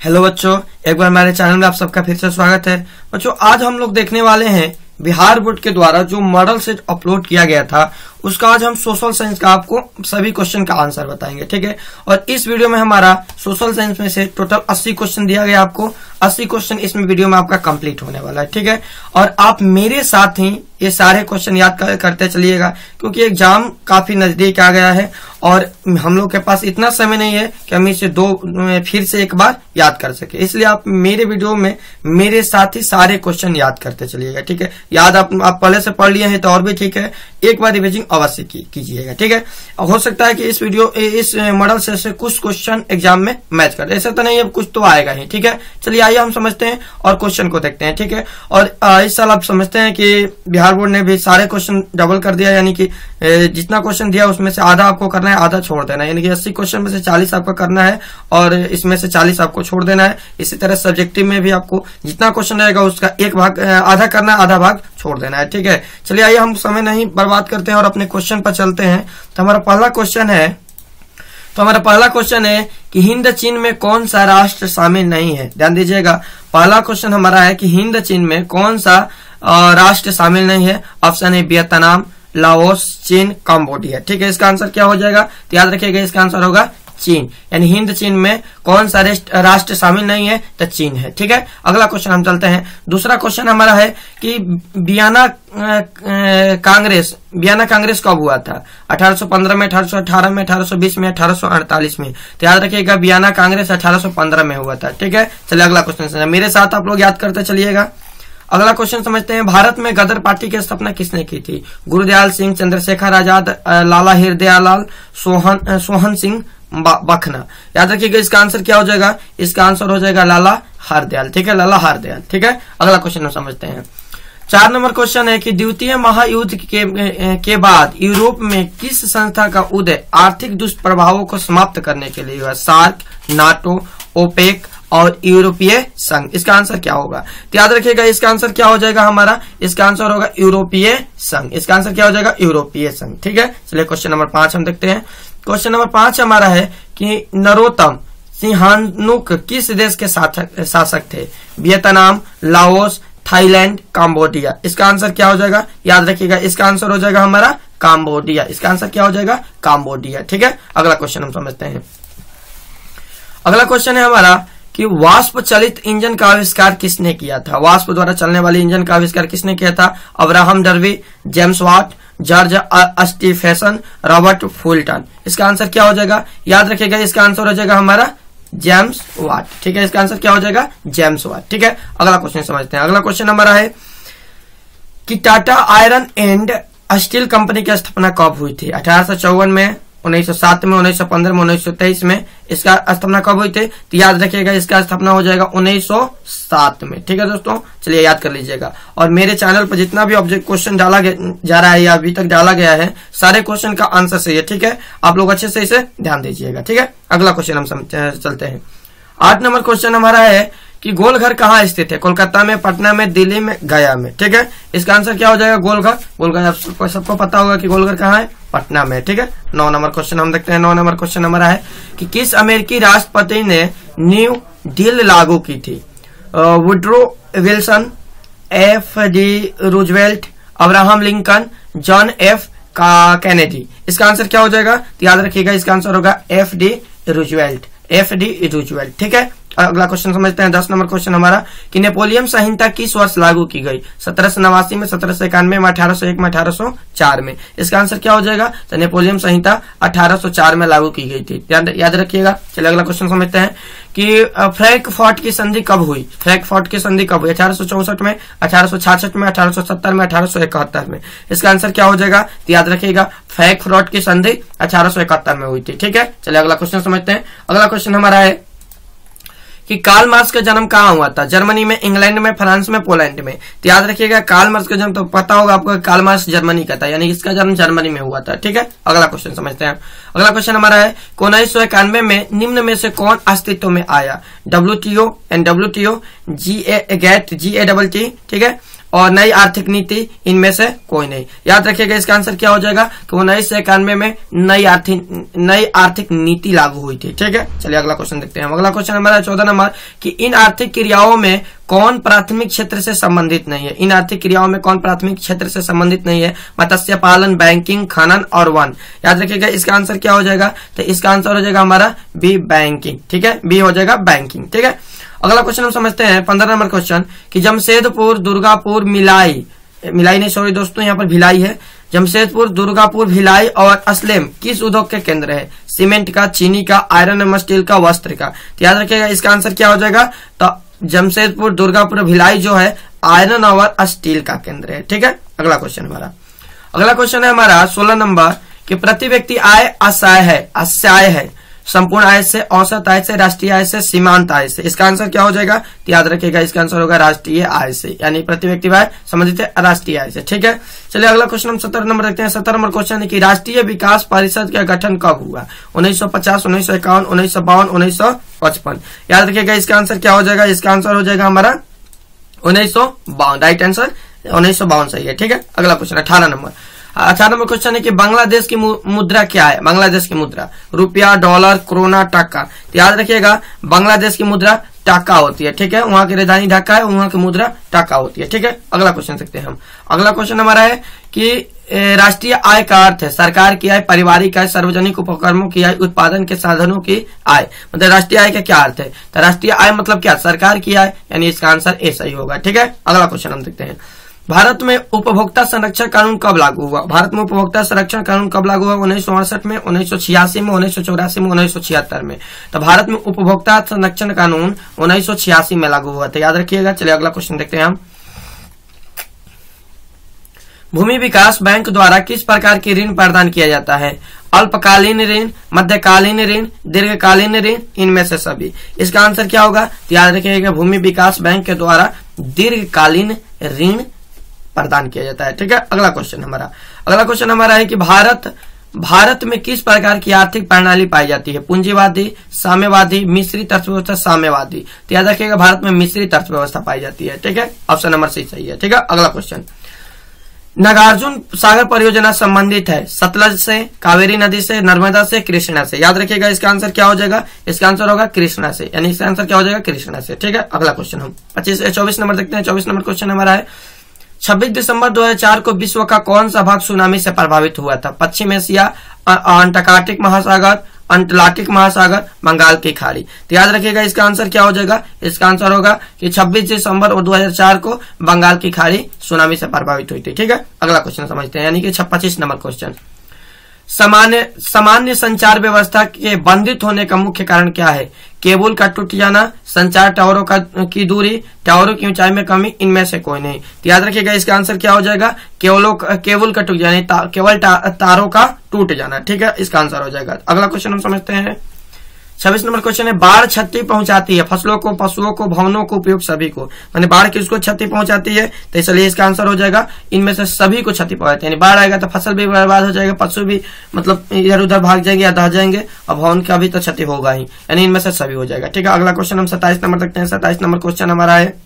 Hello बच्चों, एक बार हमारे चैनल में आप सबका फिर से स्वागत है। बच्चों, आज हम लोग देखने वाले हैं बिहार बोर्ड के द्वारा जो मॉडल सेट अपलोड किया गया था उसका आज हम सोशल साइंस का आपको सभी क्वेश्चन का आंसर बताएंगे। ठीक है, और इस वीडियो में हमारा सोशल साइंस में से टोटल 80 क्वेश्चन दिया गया। आपको 80 क्वेश्चन इसमें वीडियो में आपका कंप्लीट होने वाला है। ठीक है, और आप मेरे साथ ही ये सारे क्वेश्चन याद करते चलिएगा क्योंकि एग्जाम काफी नजदीक आ गया है और हम लोग के पास इतना समय नहीं है कि हम इसे फिर से एक बार याद कर सके। इसलिए आप मेरे वीडियो में मेरे साथ ही सारे क्वेश्चन याद करते चलिएगा। ठीक है, याद आप पहले से पढ़ लिए हैं तो और भी ठीक है, एक बार रिविजन अवश्य कीजिएगा। ठीक है, हो सकता है कि इस मॉडल से कुछ क्वेश्चन एग्जाम में मैच कर, ऐसा तो नहीं है, कुछ तो आएगा ही। ठीक है, चलिए आइए हम समझते हैं और क्वेश्चन को देखते हैं। ठीक है, और इस साल आप समझते हैं कि बिहार बोर्ड ने भी सारे क्वेश्चन डबल कर दिया, यानी कि जितना क्वेश्चन दिया उसमें से आधा आपको करना है, आधा छोड़ देना है। यानी कि 80 क्वेश्चन में से 40 आपको करना है और इसमें से 40 आपको छोड़ देना है। इसी तरह सब्जेक्टिव में भी आपको जितना क्वेश्चन रहेगा उसका एक भाग आधा करना है, आधा भाग छोड़ देना है। ठीक है, चलिए आइए हम समय नहीं बर्बाद करते हैं और अपने क्वेश्चन पर चलते हैं। तो हमारा पहला क्वेश्चन है कि हिंद चीन में कौन सा राष्ट्र शामिल नहीं है। ध्यान दीजिएगा, पहला क्वेश्चन हमारा है कि हिंद चीन में कौन सा राष्ट्र शामिल नहीं है। ऑप्शन है वियतनाम, लाओस, चीन, कंबोडिया। ठीक है, इसका आंसर क्या हो जाएगा? तो याद रखिएगा, इसका आंसर होगा चीन। यानी हिंद चीन में कौन सा राष्ट्र शामिल नहीं है? तो चीन है। ठीक है, अगला क्वेश्चन हम चलते हैं। दूसरा क्वेश्चन हमारा है कि वियना कांग्रेस कब हुआ था? 1815 में, 1818 में, 1820 में, 1848 में। तो याद रखिएगा, वियना कांग्रेस 1815 में हुआ था। ठीक है, चलिए अगला क्वेश्चन मेरे साथ आप लोग याद करते चलिएगा। अगला क्वेश्चन समझते हैं, भारत में गदर पार्टी की स्थापना किसने की थी? गुरुदयाल सिंह, चंद्रशेखर आजाद, लाला हृदयालाल, सोहन सिंह बखना। याद रखिएगा, इसका आंसर क्या हो जाएगा? इसका आंसर हो जाएगा लाला हरदयाल। ठीक है, लाला हरदयाल। ठीक है, अगला क्वेश्चन हम समझते हैं। 4 नंबर क्वेश्चन है कि द्वितीय महायुद्ध के बाद यूरोप में किस संस्था का उदय आर्थिक दुष्प्रभावों को समाप्त करने के लिए हुआ? सार्क, नाटो, ओपेक और यूरोपीय संघ। इसका आंसर क्या होगा? तो याद रखिएगा, इसका आंसर क्या हो जाएगा हमारा? इसका आंसर होगा यूरोपीय संघ। इसका आंसर क्या हो जाएगा? यूरोपीय संघ। ठीक है, चलिए क्वेश्चन नंबर 5 हम देखते हैं। क्वेश्चन नंबर 5 हमारा है कि नरोत्तम सिंहानुक किस देश के शासक थे? Vietnam, Laos, Thailand, Cambodia. इसका आंसर क्या हो जाएगा? याद रखिएगा, इसका आंसर हो जाएगा हमारा कंबोडिया। इसका आंसर क्या हो जाएगा? कंबोडिया। ठीक है, अगला क्वेश्चन हम समझते हैं। अगला क्वेश्चन है हमारा कि वाष्प चलित इंजन का आविष्कार किसने किया था? वाष्प द्वारा चलने वाले इंजन का आविष्कार किसने किया था? Abraham Darby, James Watt, George Stephenson, Robert Fulton. इसका आंसर क्या हो जाएगा? याद रखिएगा, इसका आंसर हो जाएगा हमारा जेम्स वाट। ठीक है, इसका आंसर क्या हो जाएगा? James Watt. ठीक है, अगला क्वेश्चन समझते हैं। अगला क्वेश्चन हमारा है कि Tata iron and steel company की स्थापना कब हुई थी? 1854 में, 1907 में, 1915 में, 1923 में। इसका स्थापना कब हुई थी? तो याद रखिएगा, इसका स्थापना हो जाएगा 1907 में। ठीक है दोस्तों, चलिए याद कर लीजिएगा। और मेरे चैनल पर जितना भी ऑब्जेक्ट क्वेश्चन डाला जा रहा है या अभी तक डाला गया है, सारे क्वेश्चन का आंसर सही है। ठीक है, आप लोग अच्छे से इसे ध्यान दीजिएगा। ठीक है, अगला क्वेश्चन हम चलते हैं। 8 नंबर क्वेश्चन हमारा है कि गोलघर कहाँ स्थित है? कोलकाता में, पटना में, दिल्ली में, गया में। ठीक है, इसका आंसर क्या हो जाएगा? गोलघर सबको पता होगा कि गोलघर कहाँ है? पटना में। ठीक है, 9 नंबर क्वेश्चन हम देखते हैं। 9 नंबर क्वेश्चन हमारा है कि किस अमेरिकी राष्ट्रपति ने न्यू डील लागू की थी? Woodrow Wilson, FD. Roosevelt, Abraham Lincoln, John F. Kennedy. इसका आंसर क्या हो जाएगा? तो याद रखिएगा, इसका आंसर होगा एफ.डी. रूजवेल्ट। एफ.डी. रूजवेल्ट। ठीक है, अगला क्वेश्चन समझते हैं। 10 नंबर क्वेश्चन हमारा कि नेपोलियन संहिता किस वर्ष लागू की गई? 1789 में, 1791 में, 1801 में, 1804 में। इसका आंसर क्या हो जाएगा? तो नेपोलियन संहिता 1804 में लागू की गई थी। याद रखिएगा। चलिए अगला क्वेश्चन समझते हैं कि फ्रैंकफर्ट की संधि कब हुई? फ्रैंकफर्ट की संधि कब हुई? 1864 में, 1866 में, 1870 में, 1871 में। इसका आंसर क्या हो जाएगा? तो याद रखिएगा, फ्रैंकफर्ट की संधि 1871 में हुई थी। ठीक है, चलिए अगला क्वेश्चन समझते हैं। अगला क्वेश्चन हमारा है कि कार्ल मार्क्स का जन्म कहाँ हुआ था? जर्मनी में, इंग्लैंड में, फ्रांस में, पोलैंड में। तो याद रखिएगा, कार्ल मार्क्स का जन्म तो पता होगा आपको, कार्ल मार्क्स जर्मनी का था, यानी इसका जन्म जर्मनी में हुआ था। ठीक है, अगला क्वेश्चन समझते हैं। अगला क्वेश्चन हमारा है 1991 में निम्न में से कौन अस्तित्व में आया? WTO, NWTO, GATT, GATT। ठीक है, और नई आर्थिक नीति, इनमें से कोई नहीं। याद रखिएगा इसका आंसर क्या हो जाएगा कि 1991 में नई आर्थिक नीति लागू हुई थी। ठीक है, चलिए अगला क्वेश्चन देखते हैं। अगला क्वेश्चन हमारा 14 नंबर कि इन आर्थिक क्रियाओं में कौन प्राथमिक क्षेत्र से संबंधित नहीं है। इन आर्थिक क्रियाओं में कौन प्राथमिक क्षेत्र से संबंधित नहीं है? मत्स्य पालन, बैंकिंग, खनन और वन। याद रखिएगा इसका आंसर क्या हो जाएगा, तो इसका आंसर हो जाएगा हमारा बी, बैंकिंग। ठीक है, बी हो जाएगा बैंकिंग। ठीक है, अगला क्वेश्चन हम समझते हैं 15 नंबर क्वेश्चन कि जमशेदपुर, दुर्गापुर, मिलाई नहीं सॉरी दोस्तों, यहाँ पर भिलाई है। जमशेदपुर, दुर्गापुर, भिलाई और असलेम किस उद्योग के केंद्र है? सीमेंट का, चीनी का, आयरन एवं स्टील का, वस्त्र का। तो याद रखिएगा इसका आंसर क्या हो जाएगा, तो जमशेदपुर, दुर्गापुर, भिलाई जो है आयरन और स्टील का केंद्र है। ठीक है, अगला क्वेश्चन अगला क्वेश्चन है हमारा 16 नंबर कि प्रति व्यक्ति आय असाय है संपूर्ण आय से, औसत आय से, राष्ट्रीय आय से, सीमांत आय से। इसका आंसर क्या हो जाएगा, तो याद रखिएगा इसका आंसर होगा राष्ट्रीय आय से, यानी प्रति व्यक्ति आय संबंधित है राष्ट्रीय आय से। ठीक है, चलिए अगला क्वेश्चन हम 17 नंबर देखते हैं। 17 नंबर क्वेश्चन है कि राष्ट्रीय विकास परिषद का गठन कब हुआ? 1950, 1951, 1952, 1955। याद रखिएगा इसका आंसर क्या हो जाएगा, इसका आंसर हो जाएगा हमारा 1952। राइट आंसर 1952 सही है। ठीक है, अगला क्वेश्चन 18 नंबर क्वेश्चन है कि बांग्लादेश की मुद्रा क्या है? बांग्लादेश की मुद्रा रुपया, डॉलर, क्रोना, टका। तो याद रखिएगा बांग्लादेश की मुद्रा टका होती है। ठीक है, वहां की राजधानी ढाका है, वहां की मुद्रा टका होती है। ठीक है, अगला क्वेश्चन देखते हैं हम। अगला क्वेश्चन हमारा है कि राष्ट्रीय आय का अर्थ है सरकार की आय, पारिवारिक आय, सार्वजनिक उपक्रमों की आय, उत्पादन के साधनों की आय। मतलब राष्ट्रीय आय का क्या अर्थ है? तो राष्ट्रीय आय मतलब क्या? सरकार की आय, यानी इसका आंसर ए सही होगा। ठीक है, अगला क्वेश्चन हम देखते हैं। भारत में उपभोक्ता संरक्षण कानून कब लागू हुआ? भारत में उपभोक्ता संरक्षण कानून कब लागू हुआ? 1968 में, 1986 में, 1984 में, 1976 में। तो भारत में उपभोक्ता संरक्षण कानून 1986 में लागू हुआ था। याद रखिएगा। चलिए अगला क्वेश्चन देखते हैं हम। भूमि विकास बैंक द्वारा किस प्रकार की ऋण प्रदान किया जाता है? अल्पकालीन ऋण, मध्यकालीन ऋण, दीर्घकालीन ऋण, इनमें से सभी। इसका आंसर क्या होगा? याद रखिएगा भूमि विकास बैंक के द्वारा दीर्घकालीन ऋण प्रदान किया जाता है। ठीक है, अगला क्वेश्चन हमारा है कि भारत में किस प्रकार की आर्थिक प्रणाली पाई जाती है? पूंजीवादी, साम्यवादी, मिश्रित अर्थव्यवस्था, साम्यवादी। तो याद रखिएगा भारत में मिश्रित अर्थव्यवस्था पाई जाती है। ठीक है, ऑप्शन नंबर सी सही है। ठीक है, अगला क्वेश्चन। नागार्जुन सागर परियोजना संबंधित है सतलज से, कावेरी नदी से, नर्मदा से, कृष्णा से। याद रखिएगा इसका आंसर क्या हो जाएगा? इसका आंसर होगा कृष्णा से, यानी इसका आंसर क्या हो जाएगा? कृष्णा से। ठीक है, अगला क्वेश्चन हम 24 नंबर देखते हैं। 24 नंबर क्वेश्चन हमारा है 26 दिसंबर 2004 को विश्व का कौन सा भाग सुनामी से प्रभावित हुआ था? पश्चिम एशिया, अंटार्कटिक महासागर, अटलांटिक महासागर, बंगाल की खाड़ी। तो याद रखिएगा इसका आंसर क्या हो जाएगा? इसका आंसर होगा कि 26 दिसंबर 2004 को बंगाल की खाड़ी सुनामी से प्रभावित हुई थी। ठीक है, अगला क्वेश्चन समझते हैं, यानी कि 25 नंबर क्वेश्चन। सामान्य संचार व्यवस्था के बाधित होने का मुख्य कारण क्या है? केबल का टूट जाना, संचार टावरों की दूरी, टावरों की ऊंचाई में कमी, इनमें से कोई नहीं। तो याद रखिएगा इसका आंसर क्या हो जाएगा? केबल का टूट जाना, केवल तारों का टूट जाना। ठीक है, इसका आंसर हो जाएगा। अगला क्वेश्चन हम समझते हैं 26 नंबर क्वेश्चन है बाढ़ क्षति पहुंचाती है फसलों को, पशुओं को, भवनों को, उपयोग सभी को। यानी बाढ़ किसको क्षति पहुंचाती है? तो इसलिए इसका आंसर हो जाएगा इनमें से सभी को क्षति पहुंचाती है। यानी बाढ़ आएगा तो फसल भी बर्बाद हो जाएगा, पशु भी मतलब इधर उधर भाग जाएंगे या दह जाएंगे, और भवन का भी तो क्षति होगा ही, यानी इनमें से सभी हो जाएगा। ठीक है, अगला क्वेश्चन हम 27 नंबर देखते हैं। 27 नंबर क्वेश्चन हमारा है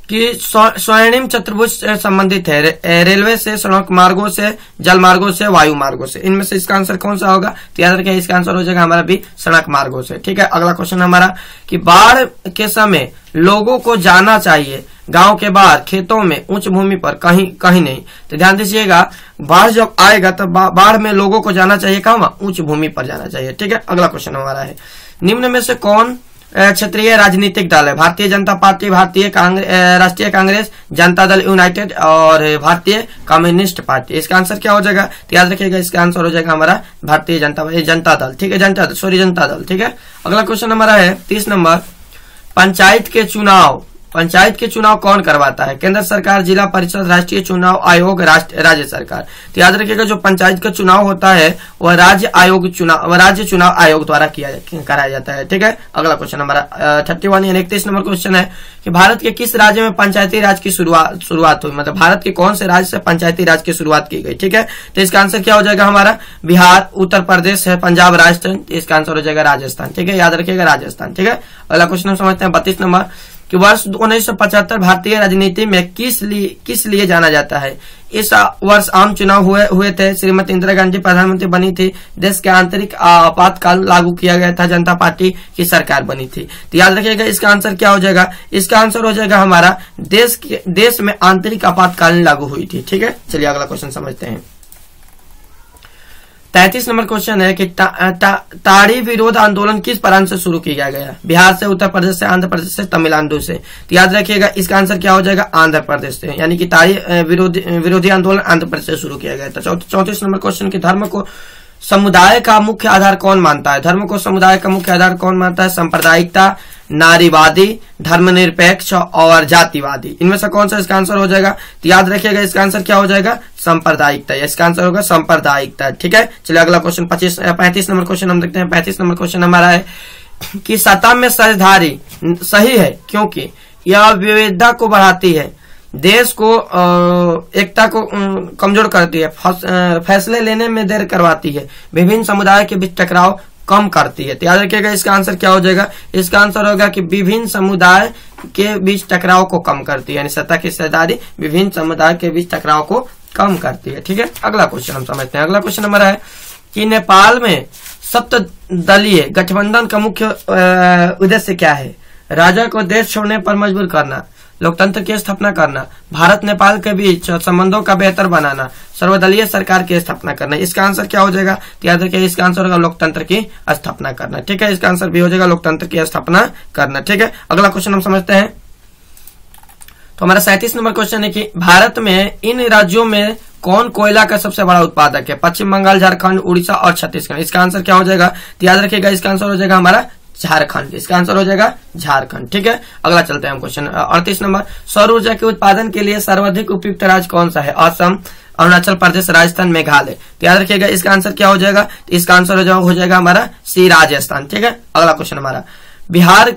कि स्वर्णिम चतुर्भुज से संबंधित है रेलवे से, सड़क मार्गों से, जल मार्गों से, वायु मार्गों से। इनमें से इसका आंसर कौन सा होगा? तो याद रखिए इसका आंसर हो जाएगा हमारा भी सड़क मार्गों से। ठीक है, अगला क्वेश्चन हमारा कि बाढ़ के समय लोगों को जाना चाहिए गांव के बाहर, खेतों में, उच्च भूमि पर, कहीं नहीं। तो ध्यान दीजिएगा बाढ़ जब आएगा तो बाढ़ में लोगों को जाना चाहिए कहाँ? उच्च भूमि पर जाना चाहिए। ठीक है, अगला क्वेश्चन हमारा है निम्न में से कौन क्षेत्रीय राजनीतिक दल है? भारतीय जनता पार्टी, राष्ट्रीय कांग्रेस, जनता दल यूनाइटेड और भारतीय कम्युनिस्ट पार्टी। इसका आंसर क्या हो जाएगा? तो याद रखिएगा इसका आंसर हो जाएगा हमारा भारतीय जनता दल। ठीक है, जनता दल। ठीक है, अगला क्वेश्चन हमारा है 30 नंबर। पंचायत के चुनाव कौन करवाता है? केंद्र सरकार, जिला परिषद, राष्ट्रीय चुनाव आयोग, राज्य सरकार। तो याद रखिएगा जो पंचायत का चुनाव होता है वह राज्य चुनाव आयोग द्वारा कराया जाता है। ठीक है, अगला क्वेश्चन हमारा 31 यानी 31 नंबर क्वेश्चन है कि भारत के किस राज्य में पंचायती राज की शुरुआत हुई? मतलब भारत के कौन से राज्य से पंचायती राज की शुरुआत की गई? ठीक है, तो इसका आंसर क्या हो जाएगा हमारा? बिहार, उत्तर प्रदेश है, पंजाब, राजस्थान। इसका आंसर हो जाएगा राजस्थान। ठीक है, याद रखिएगा राजस्थान। ठीक है, अगला क्वेश्चन हम समझते हैं 32 नंबर कि कि वर्ष 1975 भारतीय राजनीति में किस लिए जाना जाता है? इस वर्ष आम चुनाव हुए थे। श्रीमती इंदिरा गांधी प्रधानमंत्री बनी थी। देश के आंतरिक आपातकाल लागू किया गया था। जनता पार्टी की सरकार बनी थी। तो याद रखिएगा इसका आंसर क्या हो जाएगा? इसका आंसर हो जाएगा हमारा देश में आंतरिक आपातकालीन लागू हुई थी। ठीक है, चलिए अगला क्वेश्चन समझते हैं। 33 नंबर क्वेश्चन है कि ताड़ी विरोध आंदोलन किस प्रांत से शुरू किया गया? बिहार से, उत्तर प्रदेश से, आंध्र प्रदेश से, तमिलनाडु से। तो याद रखिएगा इसका आंसर क्या हो जाएगा? आंध्र प्रदेश से, यानी कि ताड़ी विरोधी आंदोलन आंध्र प्रदेश से शुरू किया गया था। 34 नंबर क्वेश्चन की धर्म को समुदाय का मुख्य आधार कौन मानता है? धर्म को समुदाय का मुख्य आधार कौन मानता है? सांप्रदायिकता, नारीवादी, धर्मनिरपेक्ष और जातिवादी। इनमें से कौन सा इसका आंसर हो जाएगा? तो याद रखिएगा इसका आंसर क्या हो जाएगा? सांप्रदायिकता। इसका आंसर होगा सांप्रदायिकता। ठीक है, चलिए अगला क्वेश्चन 35 नंबर क्वेश्चन हम देखते हैं। 35 नंबर क्वेश्चन हमारा है कि सत्ता में साझेदारी सही है क्योंकि यह विविधता को बढ़ाती है, देश को एकता को कमजोर करती है, फैसले लेने में देर करवाती है, विभिन्न समुदाय के बीच टकराव कम करती है। तो याद रखिएगा इसका आंसर क्या हो जाएगा? इसका आंसर होगा कि विभिन्न समुदाय के बीच टकराव को कम करती है, यानी सत्ता की साझेदारी विभिन्न समुदाय के बीच टकराव को कम करती है। ठीक है, अगला क्वेश्चन हम समझते हैं। अगला क्वेश्चन हमारा है कि नेपाल में सप्तदलीय गठबंधन का मुख्य उद्देश्य क्या है? राजा को देश छोड़ने पर मजबूर करना, लोकतंत्र की स्थापना करना, भारत नेपाल के बीच संबंधों का बेहतर बनाना, सर्वदलीय सरकार की स्थापना करना। इसका आंसर क्या हो जाएगा? तो याद रखिए इसका आंसर होगा लोकतंत्र की स्थापना करना। ठीक है, इसका आंसर भी हो जाएगा लोकतंत्र की स्थापना करना। ठीक है, अगला क्वेश्चन हम समझते हैं। तो हमारा 37 नंबर क्वेश्चन है कि भारत में इन राज्यों में कौन कोयला का सबसे बड़ा उत्पादक है? पश्चिम बंगाल, झारखंड, उड़ीसा और छत्तीसगढ़। इसका आंसर क्या हो जाएगा? तो याद रखिएगा इसका आंसर हो जाएगा हमारा झारखंड। इसका आंसर हो जाएगा झारखंड। ठीक है, अगला चलते हैं हम क्वेश्चन 38 नंबर। सौर ऊर्जा के उत्पादन के लिए सर्वाधिक उपयुक्त राज्य कौन सा है? असम, अरुणाचल प्रदेश, राजस्थान, मेघालय। तो याद रखिएगा इसका आंसर क्या हो जाएगा? इसका आंसर हो जाएगा हमारा सी, राजस्थान। ठीक है, अगला क्वेश्चन हमारा बिहार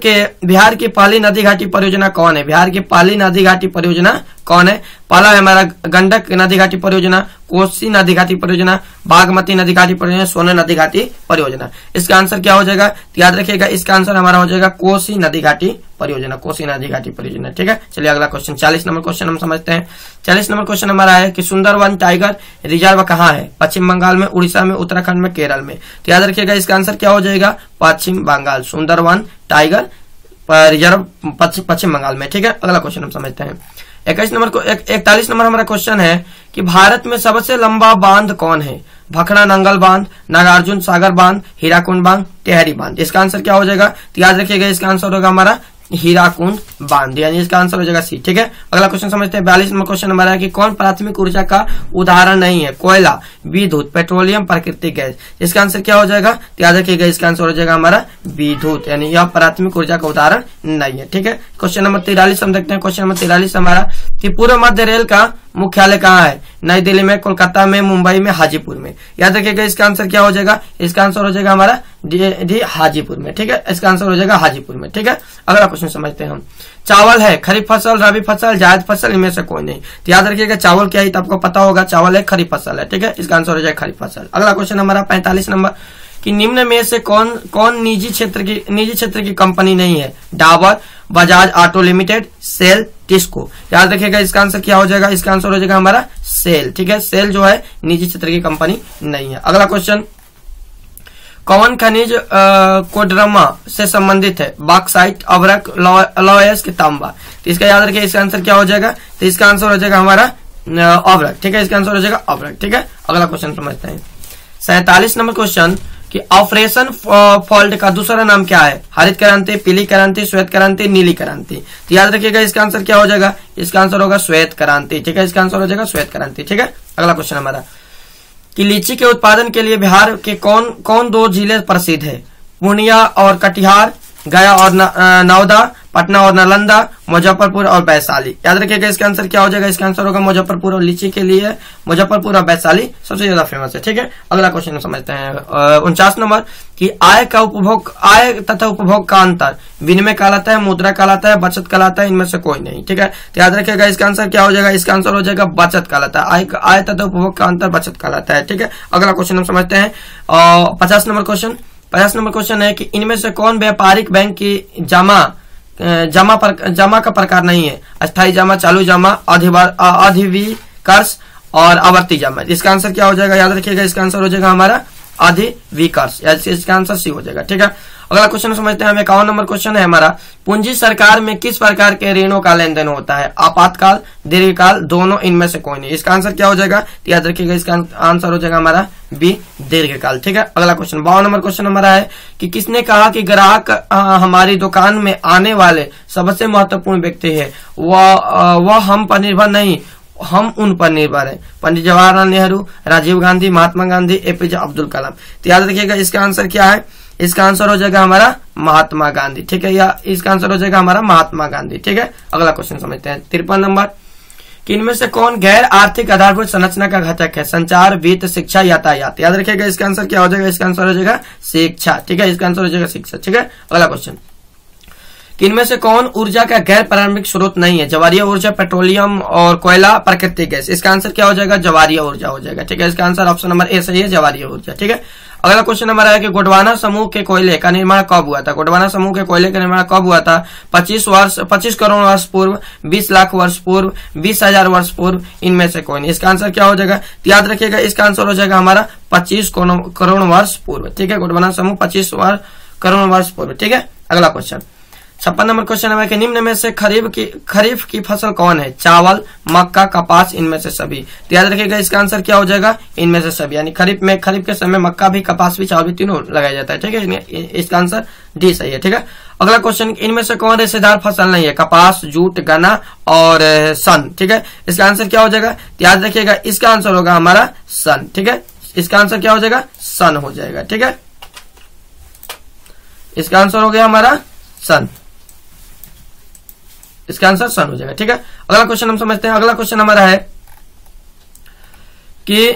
की पहली नदी घाटी परियोजना कौन है? बिहार की पहली नदी घाटी परियोजना कौन है? पहला है हमारा गंडक नदी घाटी परियोजना, कोसी नदी घाटी परियोजना, बागमती नदी घाटी परियोजना, सोन नदी घाटी परियोजना। इसका आंसर क्या हो जाएगा? याद रखिएगा इसका आंसर हमारा हो जाएगा कोसी नदी घाटी परियोजना, कोसी नदी घाटी परियोजना। ठीक है, चलिए अगला क्वेश्चन 40 नंबर क्वेश्चन हम समझते हैं। 40 नंबर क्वेश्चन हमारा है कि सुंदरवन टाइगर रिजर्व कहाँ है? पश्चिम बंगाल में, उड़ीसा में, उत्तराखंड में, केरल में। तो याद रखिएगा इसका आंसर क्या हो जाएगा? पश्चिम बंगाल, सुंदरवन टाइगर रिजर्व पश्चिम बंगाल में। ठीक है, अगला क्वेश्चन हम समझते हैं। 41 नंबर हमारा क्वेश्चन है कि भारत में सबसे लंबा बांध कौन है? भखड़ा नंगल बांध, नागार्जुन सागर बांध, हीराकुंड बांध, टेहरी बांध। इसका आंसर क्या हो जाएगा? तो याद रखिएगा इसका आंसर होगा हमारा हीराकुंड बांध, यानी इसका आंसर हो जाएगा सी। ठीक है, अगला क्वेश्चन समझते हैं। 42 नंबर क्वेश्चन हमारा है कि कौन प्राथमिक ऊर्जा का उदाहरण नहीं है? कोयला, विद्युत, पेट्रोलियम, प्राकृतिक गैस। इसका आंसर क्या हो जाएगा? तो याद रखिएगा इसका आंसर हो जाएगा हमारा विद्युत, यानी यह प्राथमिक ऊर्जा का उदाहरण नहीं है। ठीक है, क्वेश्चन नंबर 43 हम देखते हैं। क्वेश्चन नंबर 43 हमारा कि पूर्व मध्य रेल का मुख्यालय कहाँ है? नई दिल्ली में, कोलकाता में, मुंबई में, हाजीपुर में। याद रखिएगा इसका आंसर क्या हो जाएगा? इसका आंसर हो जाएगा हमारा डी हाजीपुर में। ठीक है, इसका आंसर हो जाएगा हाजीपुर में। ठीक है, अगला क्वेश्चन समझते हैं हम। चावल है खरीफ फसल, रबी फसल, जायद फसल, इनमें से कोई नहीं। तो याद रखिएगा चावल क्या है तो आपको पता होगा, चावल है खरीफ फसल है। ठीक है, इसका आंसर हो जाएगा खरीफ फसल। अगला क्वेश्चन हमारा 45 नंबर कि निम्न में से कौन निजी क्षेत्र की कंपनी नहीं है? Dabur, Bajaj Auto Limited, SAIL, TISCO. याद रखिएगा इसका आंसर क्या हो जाएगा? इसका आंसर हो जाएगा हमारा सेल। ठीक है, सेल जो है निजी क्षेत्र की कंपनी नहीं है। अगला क्वेश्चन, कौन खनिज कोडरमा से संबंधित है? बॉक्साइट, अभ्रक, लॉयस्क, तांबा। तो इसका याद रखिए इसका आंसर क्या हो जाएगा? तो इसका आंसर हो जाएगा हमारा अभ्रक। ठीक है, इसका आंसर हो जाएगा अभ्रक। ठीक है, अगला क्वेश्चन समझते हैं। 47 नंबर क्वेश्चन कि ऑपरेशन फॉल्ट का दूसरा नाम क्या है? हरित क्रांति, पीली क्रांति, श्वेत क्रांति, नीली क्रांति। तो याद रखिएगा इसका आंसर क्या हो जाएगा? इसका आंसर होगा श्वेत क्रांति। ठीक है, इसका आंसर हो जाएगा श्वेत क्रांति। ठीक है, अगला क्वेश्चन हमारा कि लीची के उत्पादन के लिए बिहार के कौन दो जिले प्रसिद्ध है? पूर्णिया और कटिहार, गया और नौदा, पटना और नालंदा, मुजफ्फरपुर और वैशाली। याद रखिएगा इसका आंसर क्या हो जाएगा? इसका आंसर होगा मुजफ्फरपुर। और लीची के लिए मुजफ्फरपुर और वैशाली सबसे ज्यादा फेमस है। ठीक है, अगला क्वेश्चन समझते हैं। 49 नंबर कि आय तथा उपभोग का अंतर विनिमय कहलाता है, मुद्रा कहलाता है, बचत कहलाता है, इनमें से कोई नहीं। ठीक है, तो याद रखिएगा इसका आंसर क्या हो जाएगा? इसका आंसर हो जाएगा बचत कहलाता है। आय तथा उपभोग का अंतर बचत कहलाता है। ठीक है, अगला क्वेश्चन हम समझते हैं। 50 नंबर क्वेश्चन है कि इनमें से कौन व्यापारिक बैंक की जमा जमा का प्रकार नहीं है। अस्थायी जमा, चालू जमा, अधिविकर्ष और आवर्ती जमा। इसका आंसर क्या हो जाएगा, याद रखिएगा, इसका आंसर हो जाएगा हमारा अधिविकर्ष, इसका आंसर सी हो जाएगा। ठीक है, अगला क्वेश्चन समझते हैं हम। 51 नंबर क्वेश्चन है हमारा, पूंजी सरकार में किस प्रकार के ऋणों का लेन देन होता है, आपातकाल, दीर्घकाल, दोनों, इनमें से कोई नहीं। इसका आंसर क्या हो जाएगा, याद रखिएगा, इसका आंसर हो जाएगा हमारा बी, दीर्घकाल। ठीक है, अगला क्वेश्चन 52 नंबर क्वेश्चन हमारा है कि किसने कहा कि ग्राहक हमारी दुकान में आने वाले सबसे महत्वपूर्ण व्यक्ति है, वह हम पर निर्भर नहीं, हम उन पर निर्भर है। पंडित जवाहरलाल नेहरू, राजीव गांधी, महात्मा गांधी, एपीजे अब्दुल कलाम। तो याद रखिएगा, इसका आंसर क्या है, इसका आंसर हो जाएगा हमारा महात्मा गांधी। ठीक है, या इसका आंसर हो जाएगा हमारा महात्मा गांधी। ठीक है, अगला क्वेश्चन समझते हैं। 53 नंबर, कि इनमें से कौन गैर आर्थिक आधारभूत संरचना का घटक है, संचार, वित्त, शिक्षा, यातायात। याद रखिएगा, इसका आंसर क्या हो जाएगा, इसका आंसर हो जाएगा शिक्षा। ठीक है, इसका आंसर हो जाएगा शिक्षा। ठीक है, अगला क्वेश्चन, कि इनमें से कौन ऊर्जा का गैर पारंपरिक स्रोत नहीं है, जवारीय ऊर्जा, पेट्रोलियम और कोयला, प्राकृतिक गैस। इसका आंसर क्या हो जाएगा, जवारीय ऊर्जा हो जाएगा। ठीक है, इसका आंसर ऑप्शन नंबर ए सही है, जवारीय ऊर्जा। ठीक है, अगला क्वेश्चन हमारा है कि गोंडवाना समूह के कोयले का निर्माण कब हुआ था। गोंडवाना समूह के कोयले का निर्माण कब हुआ था, 25 करोड़ वर्ष पूर्व, 20 लाख वर्ष पूर्व, 20,000 वर्ष पूर्व, इनमें से कोई नहीं। इसका आंसर क्या हो जाएगा, याद रखिएगा, इसका आंसर हो जाएगा हमारा 25 करोड़ वर्ष पूर्व। ठीक है, गोंडवाना समूह 25 करोड़ वर्ष पूर्व। ठीक है, अगला क्वेश्चन 56 नंबर क्वेश्चन है कि निम्न में से खरीफ की फसल कौन है, चावल, मक्का, कपास, इनमें से सभी। तो याद रखिएगा, इसका आंसर क्या हो जाएगा, इनमें से सभी, यानी खरीफ के समय मक्का भी, कपास भी, चावल भी, तीनों लगाया जाता है। ठीक है, इसका आंसर डी सही है। ठीक है, अगला क्वेश्चन, इनमें से कौन रेशेदार फसल नहीं है, कपास, जूट, गन्ना और सन। ठीक है, इसका आंसर क्या हो जाएगा, याद रखिएगा, इसका आंसर होगा हमारा सन। ठीक है, इसका आंसर क्या हो जाएगा, सन हो जाएगा। ठीक है, इसका आंसर हो गया हमारा सन, इसका आंसर सन हो जाएगा। ठीक है, अगला क्वेश्चन हम समझते हैं। अगला क्वेश्चन हमारा है कि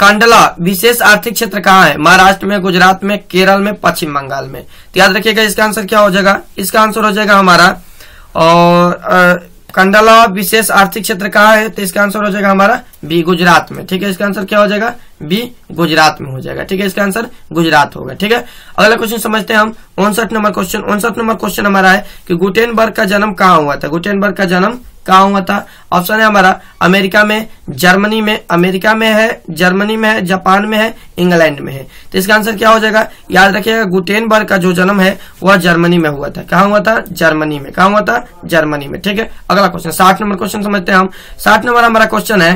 कांडला विशेष आर्थिक क्षेत्र कहाँ है, महाराष्ट्र में, गुजरात में, केरल में, पश्चिम बंगाल में। तो याद रखिएगा, इसका आंसर क्या हो जाएगा, इसका आंसर हो जाएगा हमारा, और कंडला विशेष आर्थिक क्षेत्र कहाँ है, तो इसका आंसर हो जाएगा हमारा बी, गुजरात में। ठीक है, इसका आंसर क्या हो जाएगा, बी, गुजरात में हो जाएगा। ठीक है, इसका आंसर गुजरात होगा। ठीक है, अगला क्वेश्चन समझते हैं हम। 59 नंबर क्वेश्चन हमारा है कि गुटेनबर्ग का जन्म कहाँ हुआ था। गुटेनबर्ग का जन्म कहाँ हुआ था, ऑप्शन है हमारा अमेरिका में, जर्मनी में, अमेरिका में है, जर्मनी में है, जापान में है, इंग्लैंड में है। तो इसका आंसर क्या हो जाएगा, याद रखिएगा, गुटेनबर्ग का जो जन्म है वह जर्मनी में हुआ था। कहाँ हुआ था, जर्मनी में। कहाँ हुआ था, जर्मनी में। ठीक है, अगला क्वेश्चन 60 नंबर क्वेश्चन समझते हैं हम। 60 नंबर हमारा क्वेश्चन है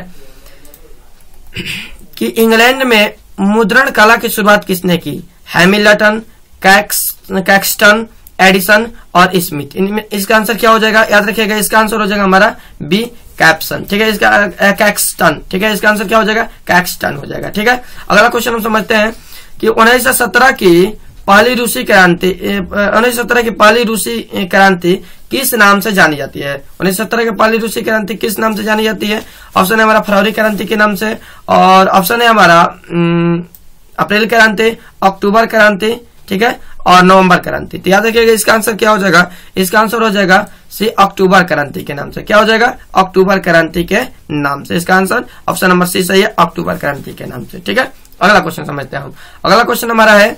कि इंग्लैंड में मुद्रण कला की शुरुआत किसने की, हैमिल्टन, कैक्सटन, एडिसन और स्मिथ। इनमें इसका आंसर क्या हो जाएगा, याद रखिएगा, इसका आंसर हो जाएगा हमारा बी, कैप्सन। ठीक है, इसका कैक्सटन। ठीक है, इसका आंसर क्या हो जाएगा, कैक्सटन हो जाएगा। ठीक है, अगला क्वेश्चन हम समझते हैं कि 1917 की पहली रूसी क्रांति किस नाम से जानी जाती है। 1917 की पहली रूसी क्रांति किस नाम से जानी जाती है, ऑप्शन है हमारा फरवरी क्रांति के नाम से, और ऑप्शन है हमारा अप्रैल क्रांति, अक्टूबर क्रांति, ठीक है, और नवंबर क्रांति। तो याद रखिएगा, इसका आंसर क्या हो जाएगा, इसका आंसर हो जाएगा सी, अक्टूबर क्रांति के नाम से। क्या हो जाएगा, अक्टूबर क्रांति के नाम से। इसका आंसर ऑप्शन नंबर सी सही है, अक्टूबर क्रांति के नाम से। ठीक है, अगला क्वेश्चन समझते हैं हम। अगला क्वेश्चन हमारा है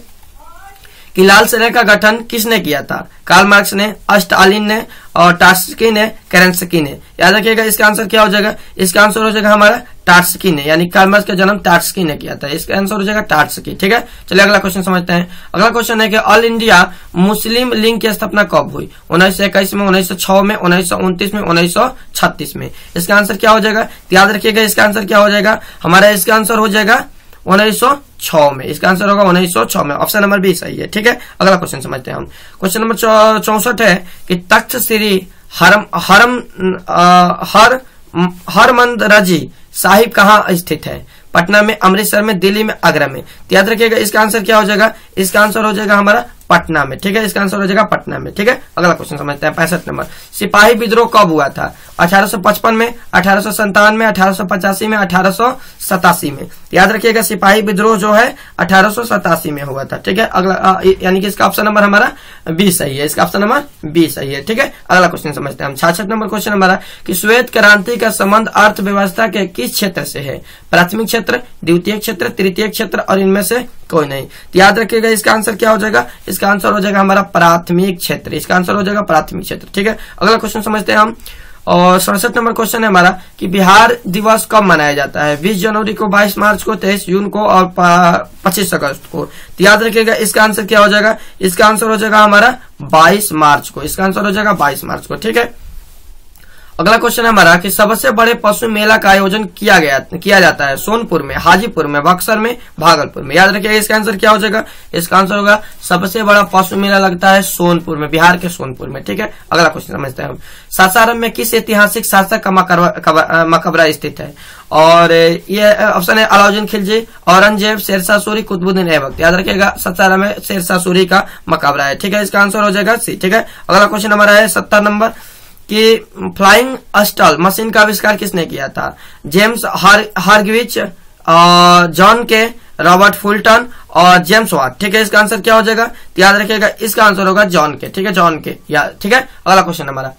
कि लाल सेना का गठन किसने किया था, कार्ल मार्क्स ने, स्टालिन ने, और टाट्स्की ने, केरेंस्की ने। याद रखिएगा, इसका आंसर क्या हो जाएगा, इसका आंसर हो जाएगा हमारा टाट्स्की ने, यानी कार्ल मार्क्स का जन्म टाट्स्की ने किया था। इसका आंसर हो जाएगा टाट्स्की। ठीक है, चलिए अगला क्वेश्चन समझते हैं। अगला क्वेश्चन है कि ऑल इंडिया मुस्लिम लीग की स्थापना कब हुई, 1921 में, 1906 में, 1929 में, 1936 में। इसका आंसर क्या हो जाएगा, याद रखिएगा, इसका आंसर क्या हो जाएगा हमारा, इसका आंसर हो जाएगा 1906 में। इसका आंसर होगा 1906 में, ऑप्शन नंबर बी सही है। ठीक है, अगला क्वेश्चन समझते हैं हम। क्वेश्चन नंबर 64 है कि तख्त श्री हरमंदरजी साहिब कहाँ स्थित है, पटना में, अमृतसर में, दिल्ली में, आगरा में। याद रखिएगा, इसका आंसर क्या हो जाएगा, इसका आंसर हो जाएगा हमारा पटना में। ठीक है, इसका आंसर हो जाएगा पटना में। ठीक है, अगला क्वेश्चन समझते हैं। 65 नंबर, सिपाही विद्रोह कब हुआ था, 1855 में, 1857 में, 1885 में, 1887 में। याद रखिएगा, सिपाही विद्रोह जो है 1887 में हुआ था। ठीक है, अगला यानी कि इसका ऑप्शन नंबर हमारा बी सही है, इसका ऑप्शन नंबर बी सही है। ठीक है, अगला क्वेश्चन समझते हैं हम। 66 नंबर क्वेश्चन हमारा कि श्वेत क्रांति का संबंध अर्थव्यवस्था के किस क्षेत्र से है, प्राथमिक क्षेत्र, द्वितीय क्षेत्र, तृतीय क्षेत्र और इनमें से कोई नहीं। तो याद रखिएगा इसका आंसर क्या हो जाएगा, इसका आंसर हो जाएगा हमारा प्राथमिक क्षेत्र, इसका आंसर हो जाएगा प्राथमिक क्षेत्र। ठीक है, अगला क्वेश्चन समझते हैं हम। और 67 नंबर क्वेश्चन है हमारा कि बिहार दिवस कब मनाया जाता है, 20 जनवरी को, 22 मार्च को, 23 जून को और 25 अगस्त को। तो याद रखिएगा इसका आंसर क्या हो जाएगा, इसका आंसर हो जाएगा हमारा 22 मार्च को, इसका आंसर हो जाएगा 22 मार्च को। ठीक है, अगला क्वेश्चन है हमारा कि सबसे बड़े पशु मेला का आयोजन किया जाता है सोनपुर में, हाजीपुर में, बक्सर में, भागलपुर में। याद रखिएगा इसका आंसर क्या हो जाएगा, इसका आंसर होगा सबसे बड़ा पशु मेला लगता है सोनपुर में, बिहार के सोनपुर में। ठीक है, अगला क्वेश्चन समझते हैं हम। सासाराम में किस ऐतिहासिक शासक का मकबरा स्थित है, और ये ऑप्शन है अलाउद्दीन खिलजी, औरंगजेब, शेरशाह सूरी, कुतुबुद्दीन ऐबक। याद रखिएगा सासाराम में शेरशाह सूरी का मकबरा है। ठीक है, इसका आंसर हो जाएगा सी। ठीक है, अगला क्वेश्चन हमारा है 70 नंबर कि फ्लाइंग अस्टल मशीन का आविष्कार किसने किया था, जेम्स हार्ग्विच, जॉन के, रॉबर्ट फुलटन और जेम्स वाट। ठीक है, इसका आंसर क्या हो जाएगा, तो याद रखिएगा इसका आंसर होगा जॉन के। ठीक है, जॉन के। ठीक है, अगला क्वेश्चन हमारा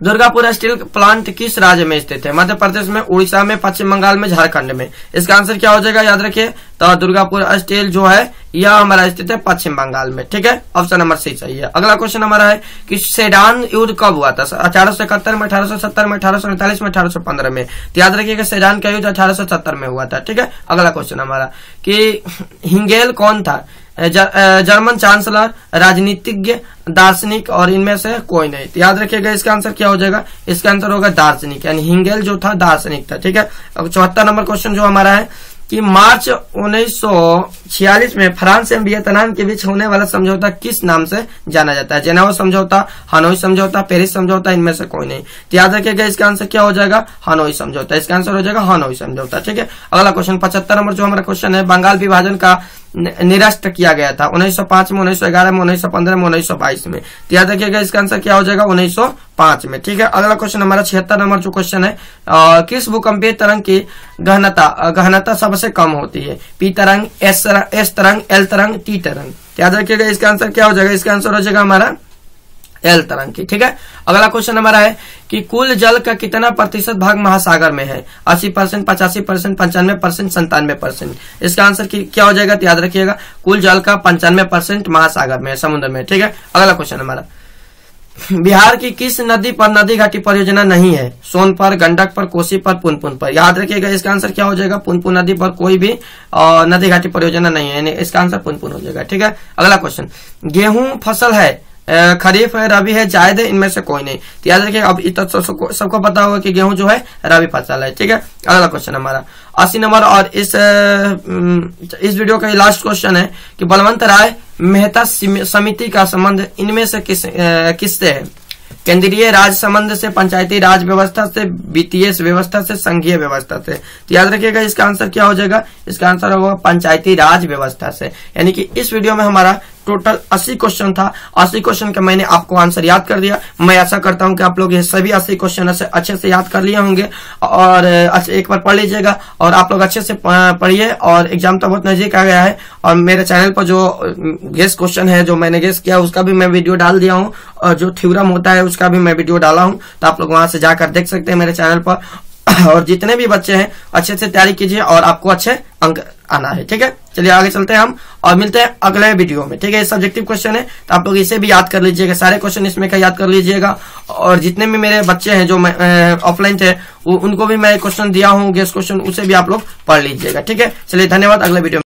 दुर्गापुर स्टील प्लांट किस राज्य में स्थित है, मध्य प्रदेश में, उड़ीसा में, पश्चिम बंगाल में, झारखंड में। इसका आंसर क्या हो जाएगा, याद रखिए तो दुर्गापुर स्टील जो है यह हमारा स्थित है पश्चिम बंगाल में। ठीक है, ऑप्शन नंबर सी सही है। अगला क्वेश्चन हमारा है कि सेडान युद्ध कब हुआ था, 1871 में, 1870 में, 1848 में, 1815 में। तो याद रखिएगा सेडान का युद्ध 1870 में हुआ था। ठीक है, अगला क्वेश्चन हमारा कि हिंगेल कौन था, जर्मन चांसलर, राजनीतिज्ञ, दार्शनिक और इनमें से कोई नहीं। तो याद रखिएगा इसका आंसर क्या हो जाएगा, इसका आंसर होगा दार्शनिक, यानी हिंगेल जो था दार्शनिक था। ठीक है, अब 74 नंबर क्वेश्चन जो हमारा है कि मार्च 1946 में फ्रांस एवं वियतनाम के बीच होने वाला समझौता किस नाम से जाना जाता है, जेनेवा समझौता, हनोई समझौता, पेरिस समझौता, इनमें से कोई नहीं। तो याद रखिएगा इसका आंसर क्या हो जाएगा, हनोई समझौता, इसका आंसर हो जाएगा हनोई समझौता। ठीक है, अगला क्वेश्चन 75 नंबर जो हमारा क्वेश्चन है, बंगाल विभाजन का निरस्त किया गया था 1905 में, 1911 में, 1915 में, 1922 में। तो याद रखिएगा इसका आंसर क्या हो जाएगा 1905 में। ठीक है, अगला क्वेश्चन हमारा 76 नंबर जो क्वेश्चन है, किस भूकंपीय तरंग की गहनता सबसे कम होती है, पी तरंग, एस तरंग, एल तरंग, टी तरंग। याद रखिएगा इसका आंसर क्या हो जाएगा, इसका आंसर हो जाएगा हमारा एल तरंग की। ठीक है, अगला क्वेश्चन हमारा है कि कुल जल का कितना प्रतिशत भाग महासागर में है, 80%, 85%, 95%, 97%। इसका आंसर क्या हो जाएगा, तो याद रखिएगा कुल जल का 95% महासागर में है, समुद्र में। ठीक है, अगला क्वेश्चन हमारा बिहार की किस नदी पर नदी घाटी परियोजना नहीं है, सोन पर, गंडक पर, कोसी पर, पुनपुन पर। याद रखिएगा इसका आंसर क्या हो जाएगा, पुनपुन नदी पर कोई भी नदी घाटी परियोजना नहीं है, यानी इसका आंसर पुनपुन हो जाएगा। ठीक है, अगला क्वेश्चन गेहूं फसल है, खरीफ है, रबी है, जायद है, इनमें से कोई नहीं। तो याद रखिए अब सबको पता होगा कि गेहूं जो है रबी फसल है। ठीक है, अगला क्वेश्चन हमारा 80 नंबर और इस वीडियो का लास्ट क्वेश्चन है कि बलवंत राय मेहता समिति का संबंध इनमें से किससे है, केंद्रीय राज संबंध से, पंचायती राज व्यवस्था से, वित्तीय व्यवस्था से, संघीय व्यवस्था से। तो याद रखिएगा इसका आंसर क्या हो जाएगा, इसका आंसर होगा पंचायती राज व्यवस्था से। यानी कि इस वीडियो में हमारा टोटल 80 क्वेश्चन था, 80 क्वेश्चन का मैंने आपको आंसर याद कर दिया। मैं आशा करता हूं कि आप लोग ये सभी 80 क्वेश्चन अच्छे से याद कर लिए होंगे और एक बार पढ़ लीजिएगा और आप लोग अच्छे से पढ़िए। और एग्जाम तो बहुत नजदीक आ गया है और मेरे चैनल पर जो गेस क्वेश्चन है जो मैंने गेस किया उसका भी मैं वीडियो डाल दिया हूँ और जो थ्योरम होता है उसका भी मैं वीडियो डाला हूँ, तो आप लोग वहां से जाकर देख सकते हैं मेरे चैनल पर। और जितने भी बच्चे हैं अच्छे से तैयारी कीजिए और आपको अच्छे अंक आना है। ठीक है, चलिए आगे चलते हैं हम और मिलते हैं अगले वीडियो में। ठीक है, सब्जेक्टिव क्वेश्चन है तो आप लोग इसे भी याद कर लीजिएगा, सारे क्वेश्चन इसमें का याद कर लीजिएगा। और जितने भी मेरे बच्चे हैं जो ऑफलाइन थे उनको भी मैं क्वेश्चन दिया हूँ गेस क्वेश्चन, उसे भी आप लोग पढ़ लीजिएगा। ठीक है, चलिए धन्यवाद, अगले वीडियो में